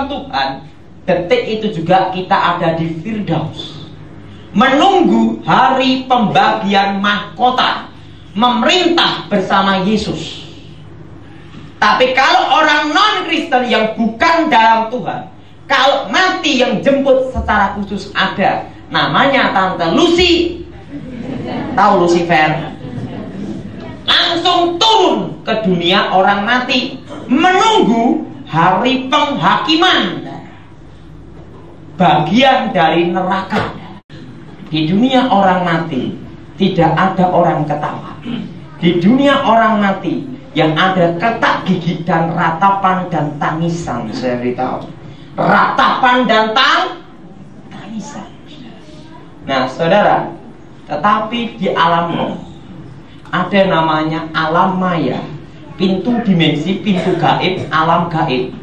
dalam Tuhan, detik itu juga kita ada di Firdaus, menunggu hari pembagian mahkota, memerintah bersama Yesus. Tapi kalau orang non-Kristen yang bukan dalam Tuhan, kalau mati yang jemput secara khusus ada, namanya Tante Lucy. Tahu Lucifer? Langsung turun ke dunia orang mati, menunggu hari penghakiman, bagian dari neraka. Di dunia orang mati tidak ada orang ketawa. Di dunia orang mati yang ada ketak gigi dan ratapan dan tangisan. Saya beritahu, ratapan dan tangisan. Nah saudara, tetapi di alam roh ada namanya alam maya, pintu dimensi, pintu gaib, alam gaib.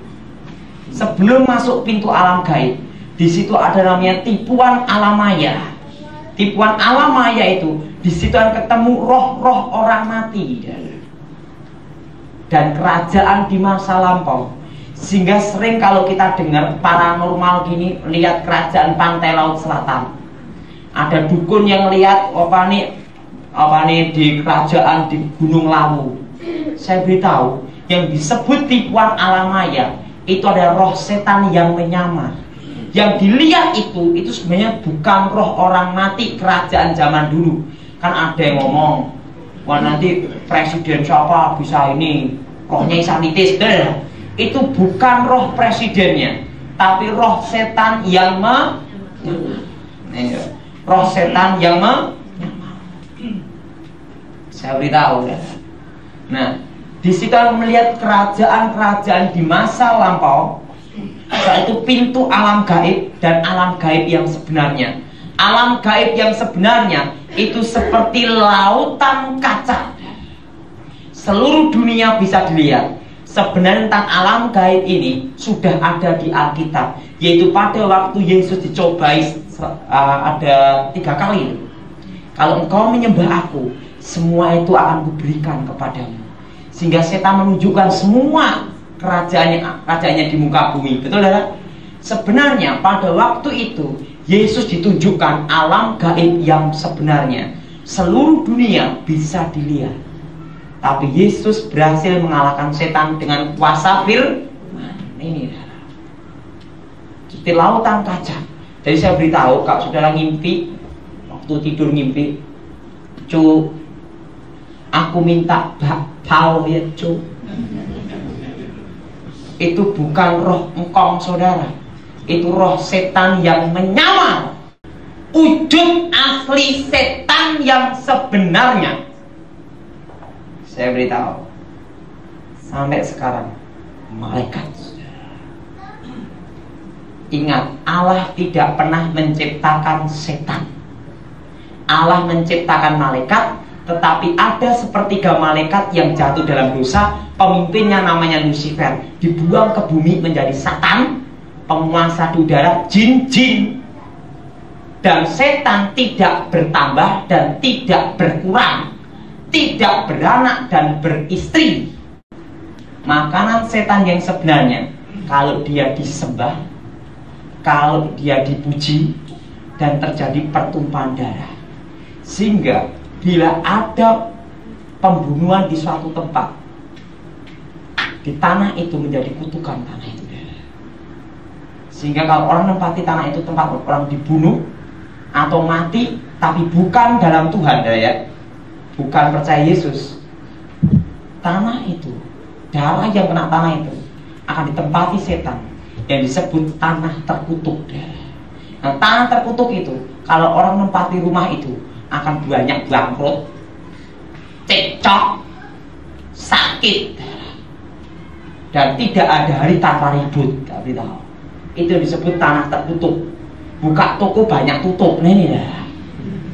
Sebelum masuk pintu alam gaib, di situ ada namanya tipuan alam maya. Tipuan alam maya itu di situ akan ketemu roh-roh orang mati dan kerajaan di masa lampau. Sehingga sering kalau kita dengar paranormal gini, lihat kerajaan pantai laut selatan, ada dukun yang lihat apa nih di kerajaan di Gunung Lawu. Saya beritahu, yang disebut tipuan alam maya itu ada roh setan yang menyamar. Yang dilihat itu sebenarnya bukan roh orang mati kerajaan zaman dulu. Kan ada yang ngomong, wah nanti presiden siapa bisa ini, rohnya insanitis. Itu bukan roh presidennya, tapi roh setan yang roh setan yang saya beritahu ya. Nah, di situ melihat kerajaan-kerajaan di masa lampau, yaitu pintu alam gaib dan alam gaib yang sebenarnya. Alam gaib yang sebenarnya itu seperti lautan kaca. Seluruh dunia bisa dilihat. Sebenarnya tentang alam gaib ini sudah ada di Alkitab, yaitu pada waktu Yesus dicobai ada 3 kali. Kalau engkau menyembah aku, semua itu akan kuberikan kepadamu. Sehingga setan menunjukkan semua kerajaannya di muka bumi. Betul tidak? Sebenarnya pada waktu itu Yesus ditunjukkan alam gaib yang sebenarnya. Seluruh dunia bisa dilihat. Tapi Yesus berhasil mengalahkan setan dengan kuasa firman. Ini seperti lautan kaca. Jadi saya beritahu, kalau saudara ngimpi, waktu tidur ngimpi, cu, aku minta bakpao ya cu. Itu bukan roh engkong saudara, itu roh setan yang menyamar. Wujud asli setan yang sebenarnya. Saya beritahu, sampai sekarang malaikat. Ingat, Allah tidak pernah menciptakan setan. Allah menciptakan malaikat, tetapi ada sepertiga malaikat yang jatuh dalam dosa. Pemimpinnya namanya Lucifer, dibuang ke bumi menjadi Satan, penguasa di udara, jin-jin. Dan setan tidak bertambah dan tidak berkurang, tidak beranak dan beristri. Makanan setan yang sebenarnya, kalau dia disembah, kalau dia dipuji, dan terjadi pertumpahan darah. Sehingga bila ada pembunuhan di suatu tempat, di tanah itu menjadi kutukan tanah itu. Sehingga kalau orang menempati tanah itu tempat orang dibunuh atau mati, tapi bukan dalam Tuhan ya, bukan percaya Yesus, tanah itu, darah yang kena tanah itu akan ditempati setan yang disebut tanah terkutuk. Nah, tanah terkutuk itu kalau orang menempati rumah itu akan banyak bangkrut, cekcok, sakit, dan tidak ada hari tanpa ribut. Tapi tahu, itu disebut tanah terkutuk. Buka toko banyak tutup nih ya.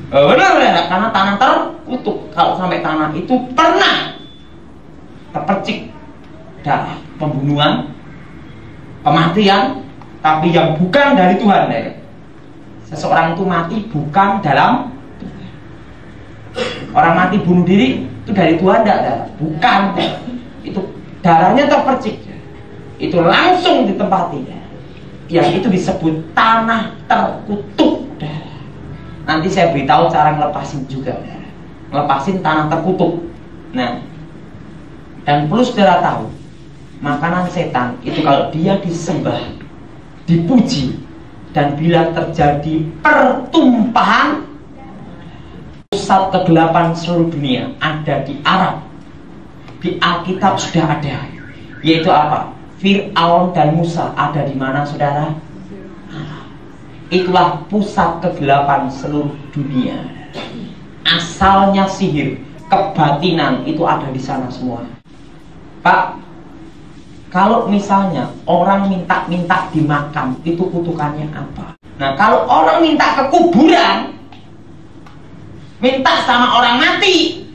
Benar, karena tanah terkutuk. Kalau sampai tanah itu pernah terpercik darah, pembunuhan, kematian, tapi yang bukan dari Tuhan ya. Seseorang itu mati bukan dalam Tuhan. Orang mati bunuh diri itu dari Tuhan enggak? Bukan. Itu darahnya terpercik. Itu langsung ditempati. yang itu disebut tanah terkutuk. Nanti saya beritahu cara ngelepasin juga, ngelepasin tanah terkutuk. Nah, dan perlu saudara tahu, makanan setan itu kalau dia disembah, dipuji, dan bila terjadi pertumpahan, pusat kegelapan seluruh dunia ada di Arab. Di Alkitab sudah ada, yaitu apa? Fir'aun dan Musa ada di mana, saudara? Itulah pusat kegelapan seluruh dunia. Asalnya sihir, kebatinan itu ada di sana semua. Pak, kalau misalnya orang minta di makam, itu kutukannya apa? Nah, kalau orang minta ke kuburan, minta sama orang mati,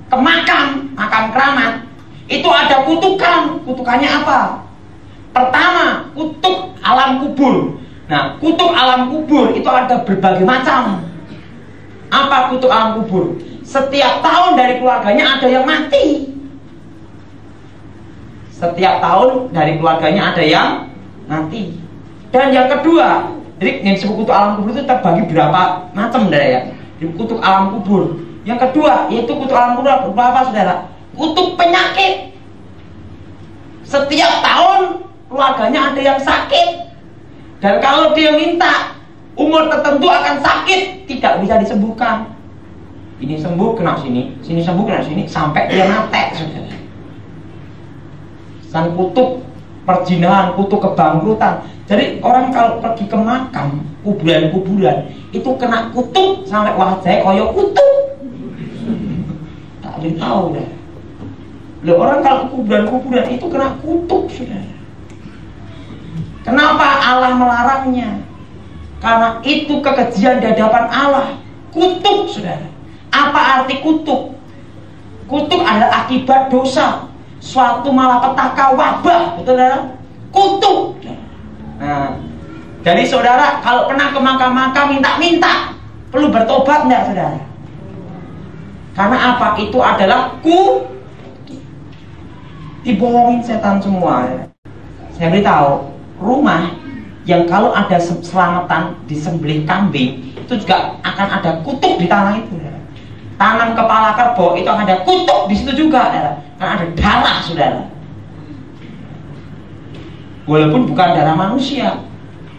ke makam keramat, itu ada kutukan. Kutukannya apa? Pertama, kutuk alam kubur. Nah, kutuk alam kubur itu ada berbagai macam. Apa kutuk alam kubur? Setiap tahun dari keluarganya ada yang mati. Setiap tahun dari keluarganya ada yang mati. Dan yang kedua, jadi yang disebut kutuk alam kubur itu terbagi berapa macam, saudara ya? Kutuk alam kubur. Yang kedua, yaitu kutuk alam kubur berapa, saudara? Kutuk penyakit. Setiap tahun keluarganya ada yang sakit. Dan kalau dia minta umur tertentu akan sakit, tidak bisa disembuhkan. Ini sembuh kena sini, sini sembuh kena sini, sampai dia mati, saudara. Dan kutuk perjinahan, kutuk kebangkrutan. Jadi orang kalau pergi ke makam, kuburan-kuburan, itu kena kutuk sampai wajahnya koyo kutuk. Tak ada tahu deh. Loh, orang kalau kuburan-kuburan itu kena kutuk, saudara. Kenapa Allah melarangnya? Karena itu kekejian di hadapan Allah. Kutuk, saudara. Apa arti kutuk? Kutuk adalah akibat dosa, suatu malapetaka, wabah, betul saudara? Kutuk. Nah, jadi saudara kalau pernah ke makam-makam minta-minta, perlu bertobat enggak, saudara? Karena apa? Itu adalah dibohongin setan semua. Saya beritahu, rumah yang kalau ada selamatan disembelih kambing, itu juga akan ada kutuk di tanah itu. Tanam kepala kerbau itu akan ada kutuk di situ juga, karena ada darah, saudara. Walaupun bukan darah manusia,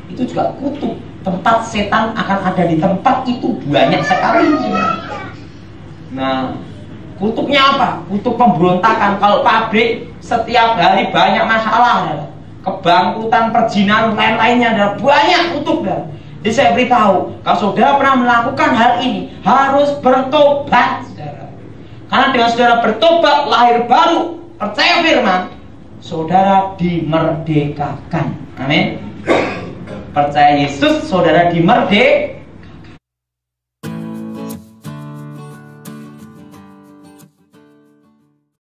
itu juga kutuk. Tempat setan akan ada di tempat itu banyak sekali, saudara. Nah, kutuknya apa? Kutuk pemberontakan. Kalau pabrik setiap hari banyak masalah, kebangkrutan, perjinahan, lain-lainnya, ada banyak kutuk. Jadi saya beritahu, kalau saudara pernah melakukan hal ini, harus bertobat, saudara. Karena dengan saudara bertobat, lahir baru, percaya firman, saudara dimerdekakan. Amin. Percaya Yesus, saudara dimerdekakan.